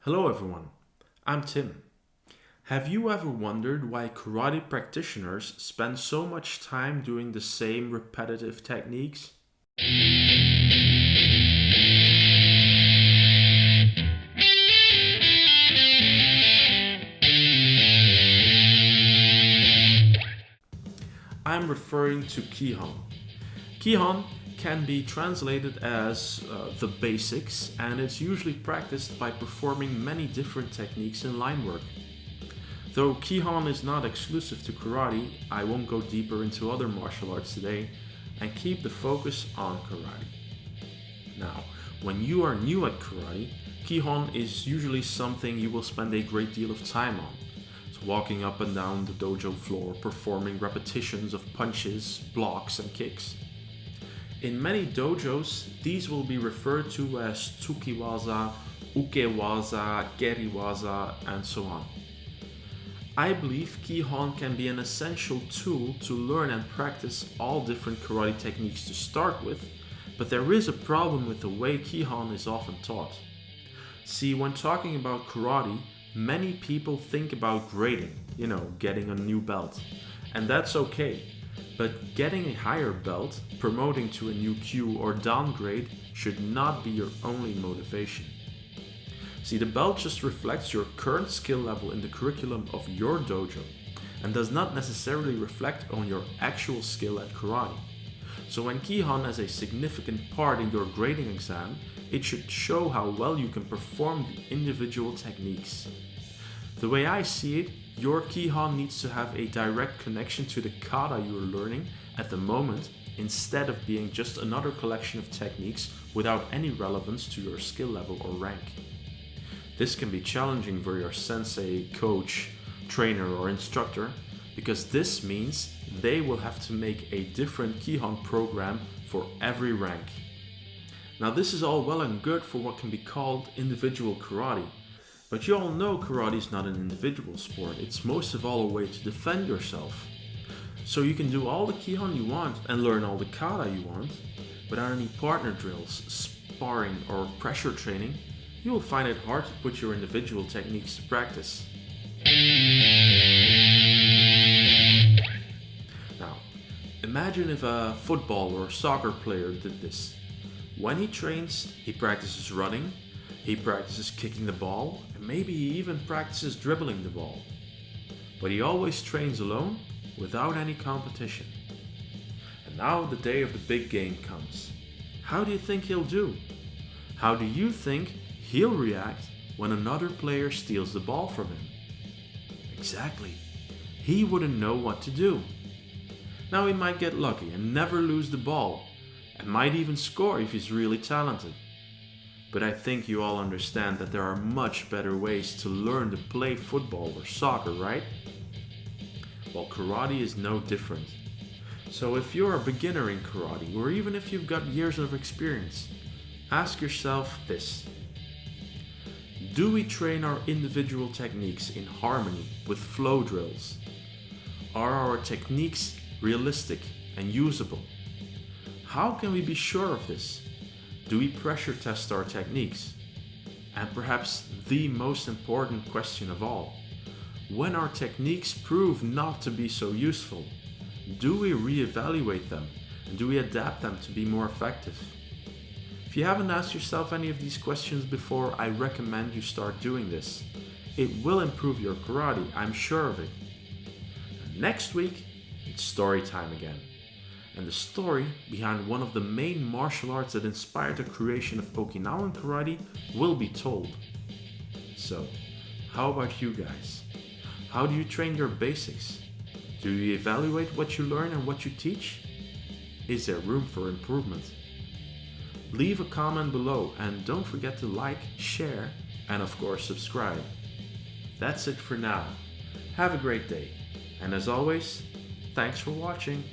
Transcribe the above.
Hello everyone, I'm Tim. Have you ever wondered why karate practitioners spend so much time doing the same repetitive techniques? I'm referring to Kihon. Kihon can be translated as the basics, and it's usually practiced by performing many different techniques in line work. Though Kihon is not exclusive to karate, I won't go deeper into other martial arts today and keep the focus on karate. Now, when you are new at karate, Kihon is usually something you will spend a great deal of time on. So walking up and down the dojo floor, performing repetitions of punches, blocks, and kicks. In many dojos, these will be referred to as tsukiwaza, ukewaza, geriwaza, and so on. I believe Kihon can be an essential tool to learn and practice all different karate techniques to start with, but there is a problem with the way Kihon is often taught. See, when talking about karate, many people think about grading, getting a new belt, and that's okay. But getting a higher belt, promoting to a new kyu or downgrade should not be your only motivation. See, the belt just reflects your current skill level in the curriculum of your dojo and does not necessarily reflect on your actual skill at karate. So when Kihon has a significant part in your grading exam, it should show how well you can perform the individual techniques. The way I see it, your Kihon needs to have a direct connection to the kata you are learning at the moment instead of being just another collection of techniques without any relevance to your skill level or rank. This can be challenging for your sensei, coach, trainer or instructor because this means they will have to make a different Kihon program for every rank. Now this is all well and good for what can be called individual karate, but you all know karate is not an individual sport, it's most of all a way to defend yourself. So you can do all the Kihon you want and learn all the kata you want, without any partner drills, sparring or pressure training, you will find it hard to put your individual techniques to practice. Now, imagine if a football or soccer player did this. When he trains, he practices running, he practices kicking the ball, and maybe he even practices dribbling the ball. But he always trains alone, without any competition. And now the day of the big game comes. How do you think he'll do? How do you think he'll react when another player steals the ball from him? Exactly. He wouldn't know what to do. Now he might get lucky and never lose the ball, and might even score if he's really talented. But I think you all understand that there are much better ways to learn to play football or soccer, right? Well, karate is no different. So if you're a beginner in karate, or even if you've got years of experience, ask yourself this. Do we train our individual techniques in harmony with flow drills? Are our techniques realistic and usable? How can we be sure of this? Do we pressure test our techniques? And perhaps the most important question of all, when our techniques prove not to be so useful, do we reevaluate them and do we adapt them to be more effective? If you haven't asked yourself any of these questions before, I recommend you start doing this. It will improve your karate, I'm sure of it. And next week, it's story time again. And the story behind one of the main martial arts that inspired the creation of Okinawan karate will be told. So, how about you guys? How do you train your basics? Do you evaluate what you learn and what you teach? Is there room for improvement? Leave a comment below and don't forget to like, share, and of course subscribe. That's it for now. Have a great day. And as always, thanks for watching.